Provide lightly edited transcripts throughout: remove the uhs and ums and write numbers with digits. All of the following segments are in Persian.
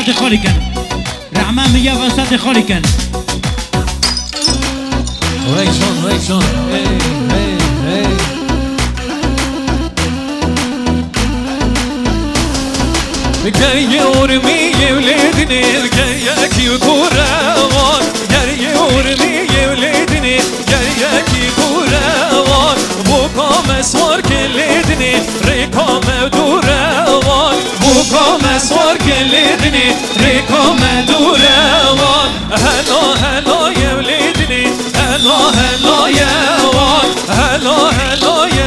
وسط خالی کن رحمه میگه وسط خالی کن ویشون گریه ارمی ولدنی گریه کوروان گریه ارمی ولدنی گریه کوروان بو کام سوار کلیدنی ریکام دوروان بو کام سوار کلیدنی ریکام دوروان هلا ولدنی هلا یوان هلا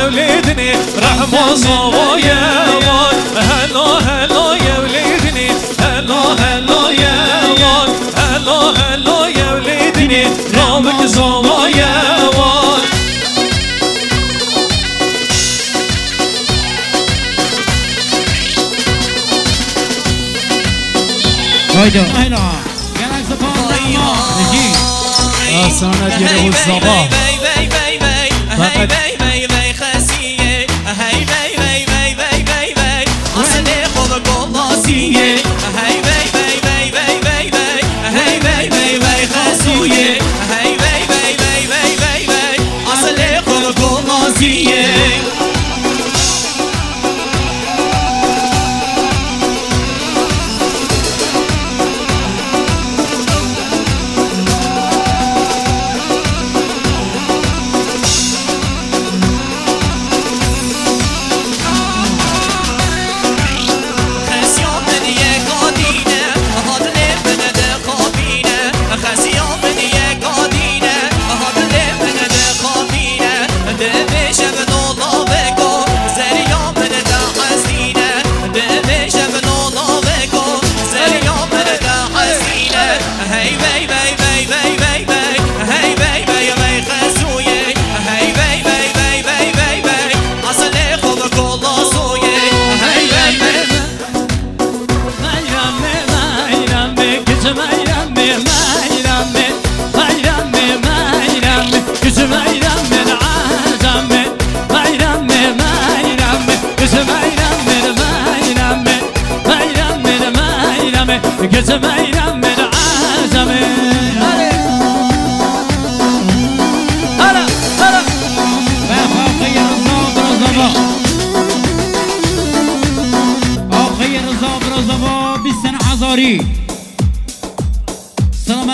ولدنی رحم زوایوان هلا ولدني هلا يا هلا يا ولدني رامك زوايا وان هايدا جالك زبان نجي أصلا ديالي والصباح فقط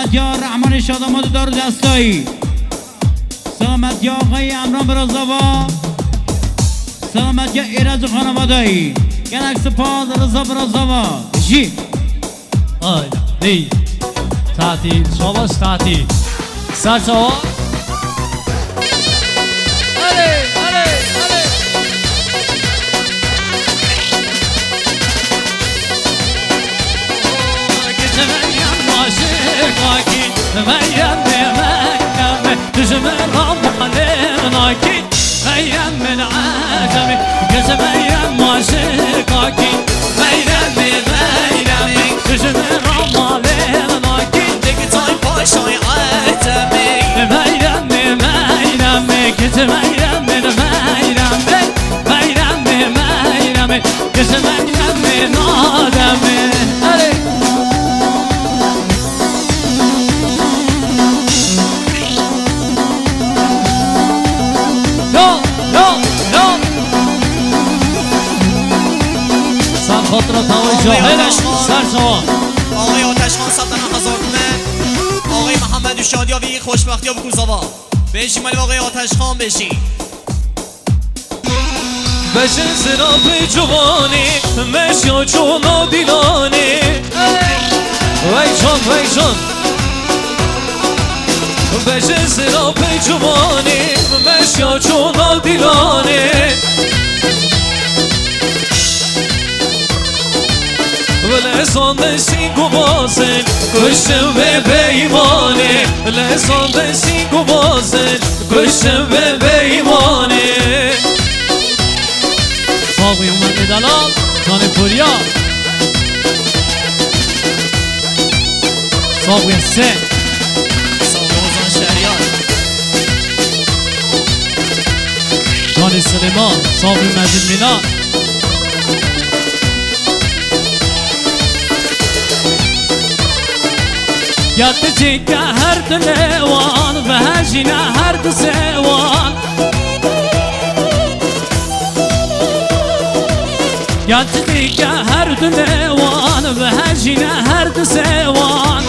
سلامت یا رحمان شاداماد دار دستایی سلامت یا آقای امران برازاوا سلامت یا ایرج خانوادایی گلک سپاس رضا برازاوا جی آی دی تعطیل شاباش تعطیل سر شما ميم بمكتب تجمل رمضانك ميم من عجمي قسم ميم ماشيكاك ميم بميم تجمل رمضانك دقتاي باشاي عتمي ميم بميم قسم ميم من ميم بميم قسم ميم من آدمي خاطر تمام جاهل سر شما آقای آتشخان سلطنت هزارتونه آقای محمد شادیاوی خوشبختی ها بکن زوا بشین مالی آقای آتشخان بشین بشین سراف جوانی مشیا چونا دیلانی ویشان بشین سراف جوانی مشیا چونا دیلانی لسان دستی گوازن کشتم به بیمانه لسان دستی گوازن کشتم به بیمانه ساقی اومد دلال جان پوریا ساقی سه ساقی اوزان شهریار جان سلیمان ساقی مجید مینا یادتی که هر دلوان و هجینه هر دسوان یادتی که هر دلوان و هجینه هر دسوان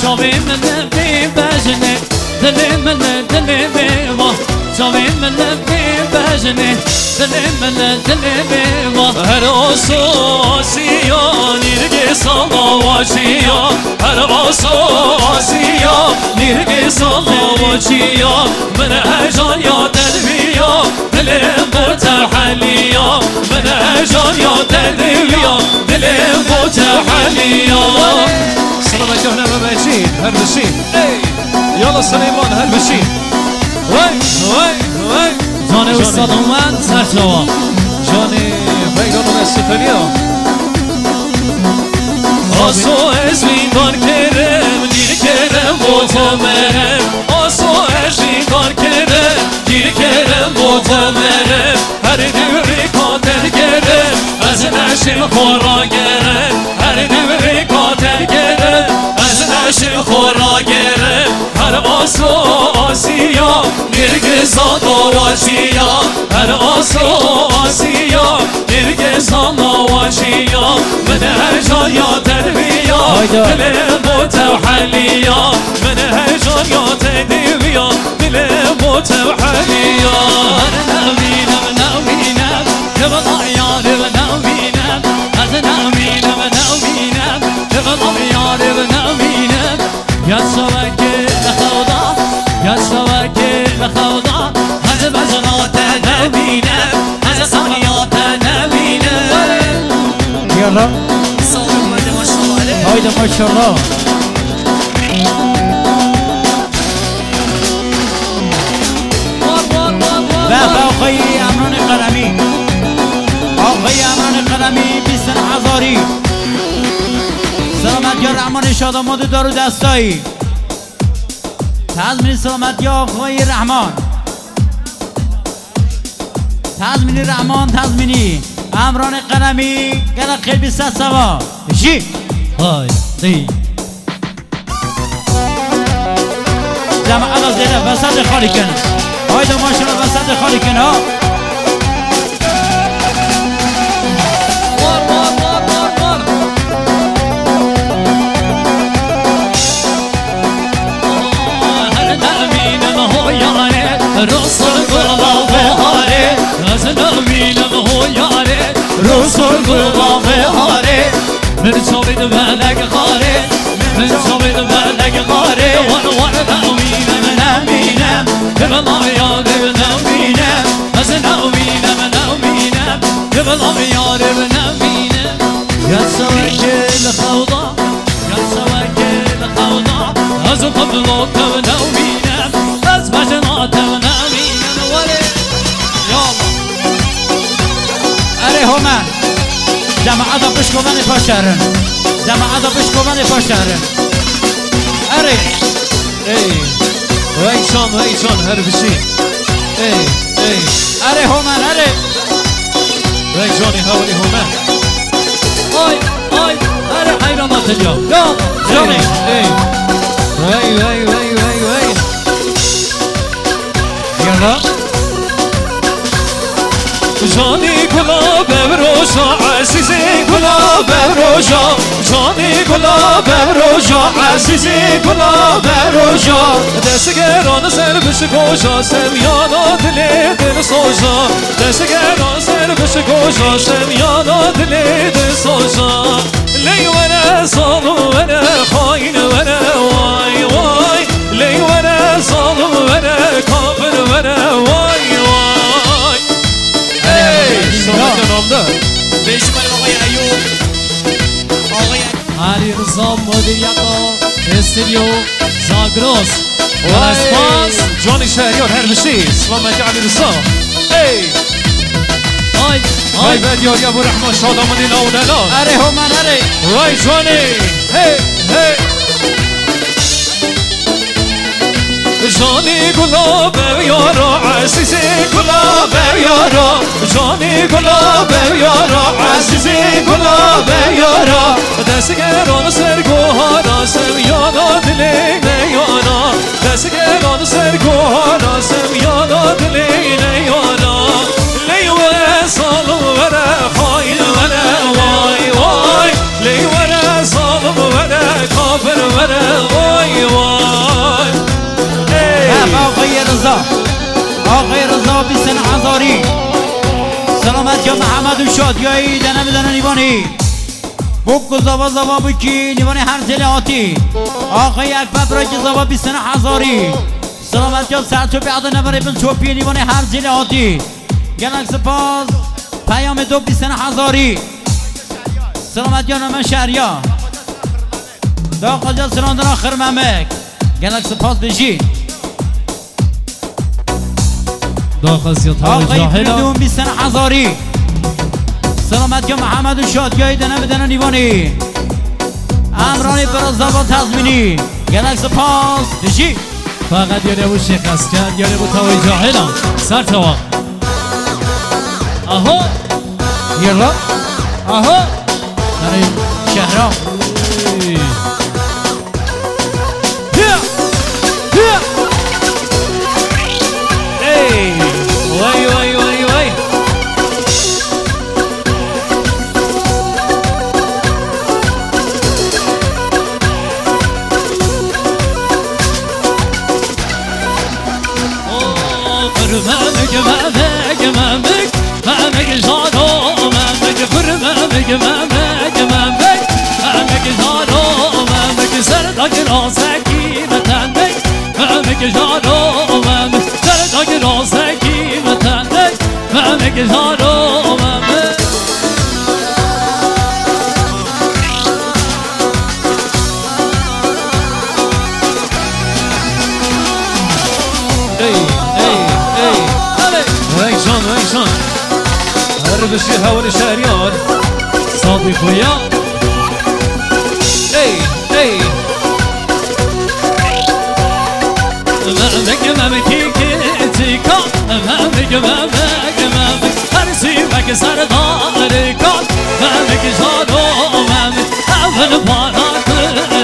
شاوی من بی بجنه دلی من دلی بیوا شاوی من بی بجنه دلی من دلی بیوا هر آسیان نرگی سالا وچیا هر آسیان نرگی سالا وچیا من هجان یا دلویا دلم بتحلیا من هجان یا دلویا دلم بتحلیا سلام جهنم بشین هر بشین یالا سلیمان هر بشین وای وای وای جان استاد اومد سرچاوا جانی بیگانون استفانیا آسو ازویدان کرم دیر کرم بوتمرم آسو ازویدان کرم دیر کرم بوتمرم هر دوری کاتر گرم از نشم خورا گرم هر دوری کاتر گرم از نشم خورا گرم هر آسو آسیا نرگزا دواشیا هر آسو آسیا نرگزا دواشیا من هجان یا تدویا دلم بتوحلیا من هجان یا تدویا دلم بتوحلیا نوینم نوینم دبلا یارم نوینم از نوینم نوینم دبلا یارم نوینم یا سوکه لخودا یا سوکه لخودا از بجنات نوینم از سانیات نوینم یالا سلام اومده ماشاءالله علیه هایده ماشاءالله و آقای امران قلمی آقای امران قلمی 20 هزاری سلامت یا رحمان شاداماد دارو دستایی تضمین سلامت یا آقای رحمان تضمینی رحمان تضمینی امران قلمی گره خیلی 20 سوا جی های دی جماعت از دیره وسط خالی کن هایده ماشاءالله وسط خالی کن ها رسول گلاب هاره از نمینم هو یاره رسول گلاب هاره من چابید بلگ خاره من چابید بلگ خاره وان وان نمینم نمینم بلا یاره نمینم از نمینم نمینم بلا یاره نمینم یا سوکل خوضا یا سوکل خوضا از قبل تو نمینم از بجنات نمینم ولی یالا اره هومن جماعت بشکوون پاشرن جماعت بشکوون پاشرن اره ای وای جان هر بشین ای ای اره هومن اره وای جانی حوالی همه آی آی اره حیرانات جا یا جانی ای وای وای وای وای وای یالا جانی گلاب بروشا عزیزی گلاب بروشا جانی گلاب بروشا عزیزی گلاب بروشا دستگران سر بش گوشا سمیانا دل سوزا دستگران سر بش گوشا سمیانا دل سوزا لی ورا ظالم ورا خاین ورا وای وای لی ورا ظالم ورا کافر ورا وای وای سلامت نامدار بهشون بریم آقای ایوب آقای علی رضا مدیریتا استودیو زاگرس وای جانی شهریار هر بشی سلامت علی رضا ای آی وای بدیار یا ابو رحمان شادامانی ناودلان اره هومن اره وای جانی هی هی جانی گلاب یارا عزیز گلاب یارا جانی گلاب یارا عزیز گلاب یارا دستگران سرگوهانا سمیانا دلین یارا دستگران سرگوهانا سمیانا دلین یارا لیوه سالم وره خایل وره وای وای لیوه سالم وره کافر وره وای وای آقای رضا آقای رضا بیسن هزاری سلامت یا محمد و شادیایی دنه بدن نیوانی بوک و زوا زوا بکی نیوانی هر زل آتی آقای اکبر برای زوا بیسن هزاری سلامت یا سر چوبی عدو نبره بل چوبی نیوانی هر زل آتی گلک سپاس پیام دو بیسن هزاری سلامت یا نمه شهریا داخل جا سلاندن آخر ممک گلک سپاس بشی داخل سیطان آقای جاهلا فریدون بیسن هزاری سلامت یا محمد و شادیایی دنه بدن نیوانی امرانی برازابا تزمینی گلک سپاس بشی فقط یاره بود شکست کرد یاره بود تاوی جاهلا سر توا آها یلا آها برای شهرام ای وای وای وای وای Mehmek, Mehmek, Mehmek, Mehmek Jaro, Mehmek Mehmek, Mehmek, Mehmek, Mehmek Jaro, Mehmek Serdak Razeki Metenmek, Mehmek Jaro, Mehmek Serdak Razeki Metenmek, Mehmek Jaro, Mehmek. ويشون هرب الشيء هون شهريار صادق ويا اي اي مامك مامك تيكا مامك مامك مامك هرسيبك سردارك مامك جارو مامك اول بارات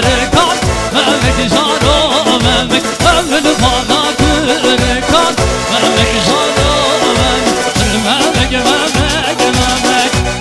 ركات مامك جارو مامك اول بارات ركات مامك جارو مامك مامك مامك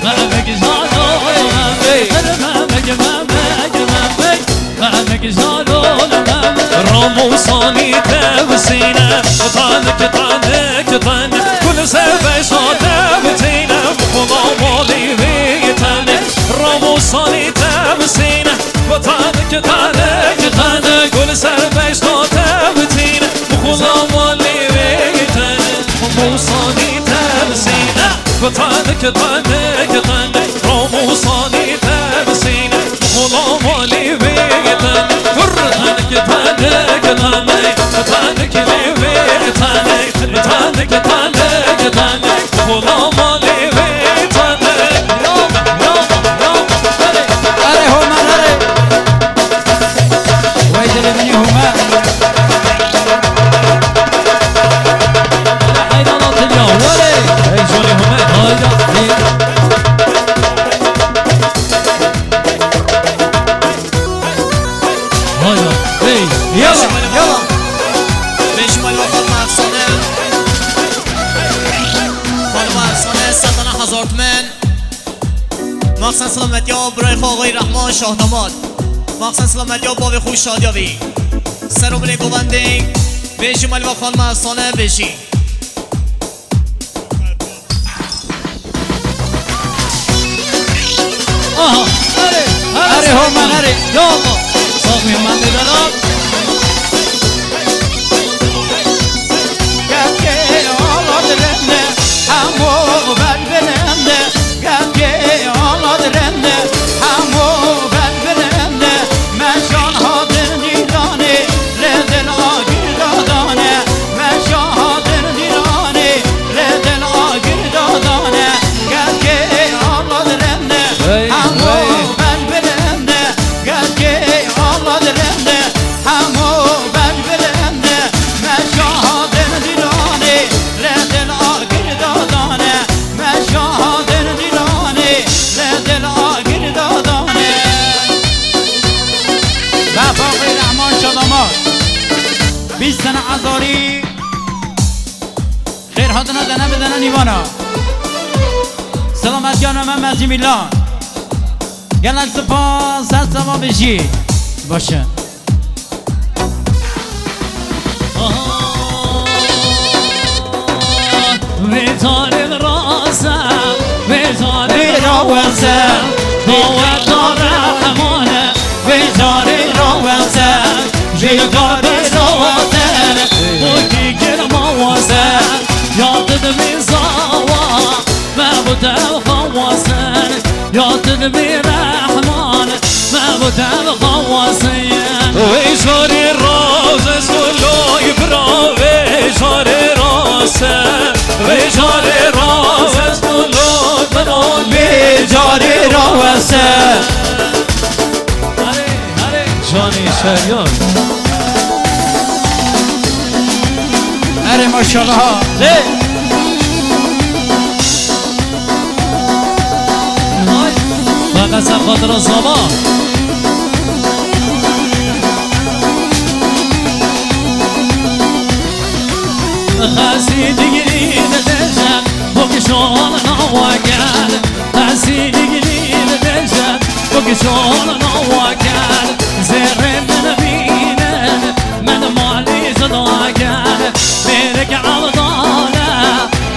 مامك جارو مامك مامك مامك مامك مامك جارو مامك رامو صاني تبسينا طانك طانك طانك كل سبع صوت بتينا خدا مالي بيتنا رامو صاني تبسينا وطانك طانك طانك كل سبع صوت بتينا خدا مالي بيتنا رامو صاني تبسينا وطانك طانك طانك رامو صاني تبسينا خدا مالي بيتنا فرطانك طانك طانك طانك لي بيتنا طانك طانك طانك خدا مالي بيتنا اره هما اره ويدل مني هما هيدا نط اليوم ولي هي جوني هما هيدا هيدا هي يلا يلا بشمال و خانم افسانه خانم افسانه 100,000 تومن مخصوصا سلامتی ها برای آقای رحمان شاه داماد مخصوصا سلامتی ها باب خوش شادیابی سر بله گوندنگ بشمال و خانم افسانه بشی آها اره هما اره يلا صافي من دلال گفته آلاد رنده همو بل برنده گفته آلاد رنده همو بل برنده مشان حاضر دیرانه ردل آگیر دادانه مشان حاضر دیرانه ردل آگیر دادانه گفته آلاد رنده همو بل برنده گفته آلاد رنده عزاری خیر هاتنا دنه بدنه نیوانا سلامت جان من مزی میلان گلک سپاس هست سوا بشی باشه ویتار راسم ویتار راوسم قوت رحمانه ویزار راوسم ویزار راوسم بوکی گرم واسم یادت میزاوا مبودم خواسن یادت میرحمان مبودم خواسن ویجار راز سلوی برا ویجار راسه ویجار راز سلوی برا ویزار راوسم جانی شریان اره ماشاءالله فقط سر خاطر زمان خسیدگی دلشم بکشان نواگل خسیدگی دلشم بکشان نواگل زیر من بینه من مالی زداگل میرک عبداله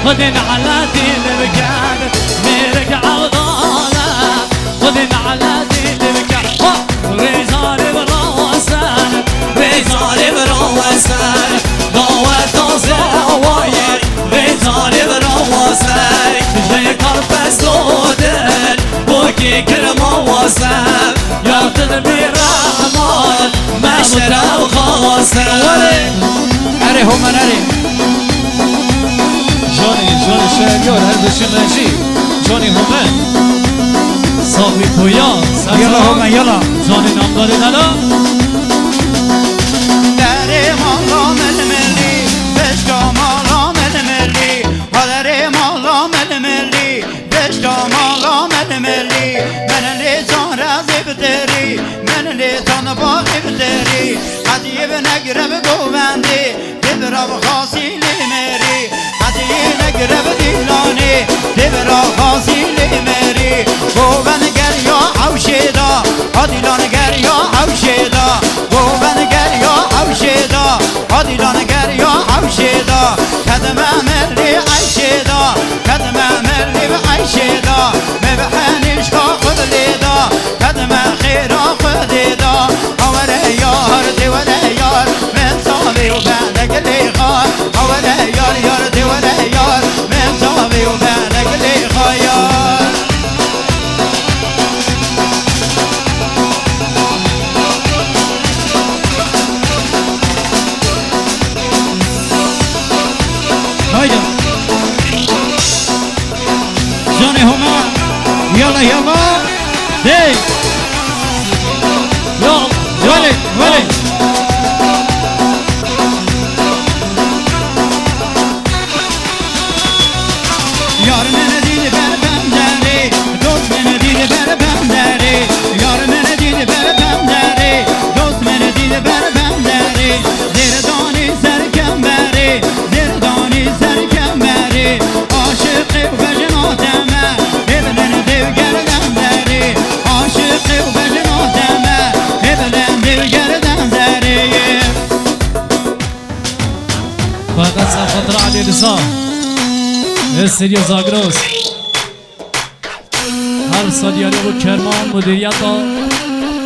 خدین على دل بگل میرک عبداله خدین على دل بگل ریزار براسن ریزار براسن دعوت زوایر ریزار براسن جکار پسودن بوکی کرم واسم یادت بیرحمان مشرم خواستم اره همان اره جانی شریان هر بشی مجید جانی همه صافی پویا یلا همان یلا جانی نام داره نلا در مالام الملی بشکا مالام الملی در مالام الملی بشکا مالام الملی من لیتان رازی بدری من لیتان باقی بدری عدیب نگرب گوبندی دبرا خاصی لیمری عدیب نگرب دیلانی دبرا خاصی لیمری گوبند گریا عوشیدا عدیلان گریا عوشیدا گوبند گریا عوشیدا عدیلان گریا عوشیدا کدم ملی عیشیدا کدم ملی عیشیدا مبحنیش خود لیدا کدم خیرا خود لیدا اوله یار دیوله یار من صابی و بعدک لیخا اوله یار دیوله یار من صابی و بعدک لیخا یار هایدا جانی هما یلا یلا دی ولی ولی یار من دیده بر بندری دوست من دیده بر بندری یار من دیده بر بندری دوست من دیده بر بندری زیر دانی سرکم بری زیر دانی سرکم بری عاشقی و بجناتمه ببلن دیو گردن بری عاشقی و بجناتمه ببلن دیو گردن بری فقط سر خاطر علی رضا استودیو زاگرس هر سالیانی و کرمان مدیریت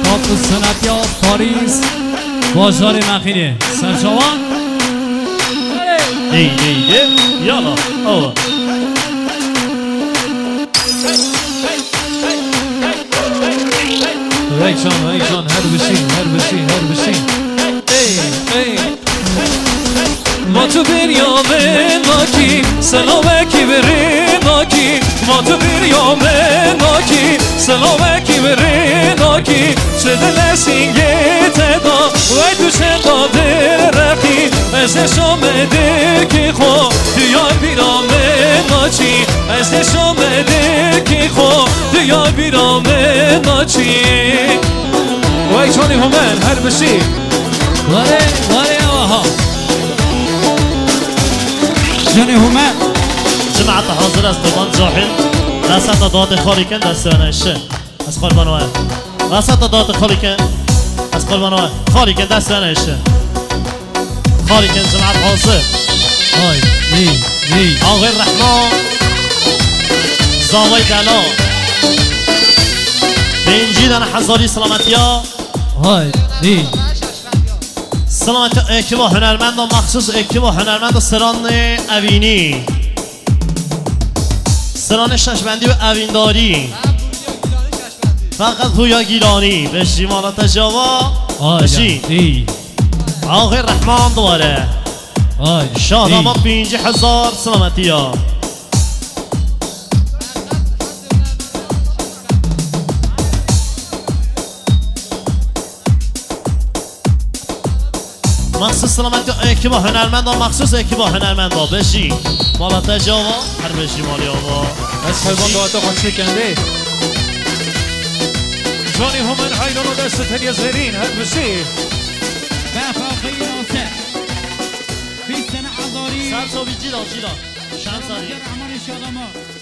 تاپ سنت یا پاریس بازار مخینه سرچوان ای یالا آوا ای جان هر بشین ای ما تو بریامه ماکی سلامکی بره ماکی ما تو بریامه ماکی سلامکی بره ماکی چه دل سینگه تدا وی دوشه داده رخی از شامده که خو دیار بیرامه ماچی از شامده که خو دیار بیرامه ماچی وی جانی همین هر بشی واره آها جوني هما جماعة حاضر از دوبان جاهل رسط داد خالی کن دست نشه از قربان وای رسط داد خالی کن از قربان وای خالی کن دست نشه خالی کن جماعة حاضر های دی آقای رحمان زاوی دلا بینجی دن حضاری سلامتی ها های دی سلامتی اکیبا هنرمند و مخصوص اکیبا هنرمند و سران اوینی سران ششبندی و اوینداری فقط پویا گیلانی بشی مالا تجاوا بشی دی آقای رحمان دوباره های شادامات 5000 سلامتی ها مخصوص سلامتی اکیبا هنرمند و مخصوص اکیبا هنرمند ها بشی مالا تجاوا هر بشی مالی آوا از قربان دوات خواهد کنده جانی همین حیران و دست تری زرین هر بسی بافاقي ناصر في سنة عذاري سر صوبی جیلا شمس آری عمر شادمان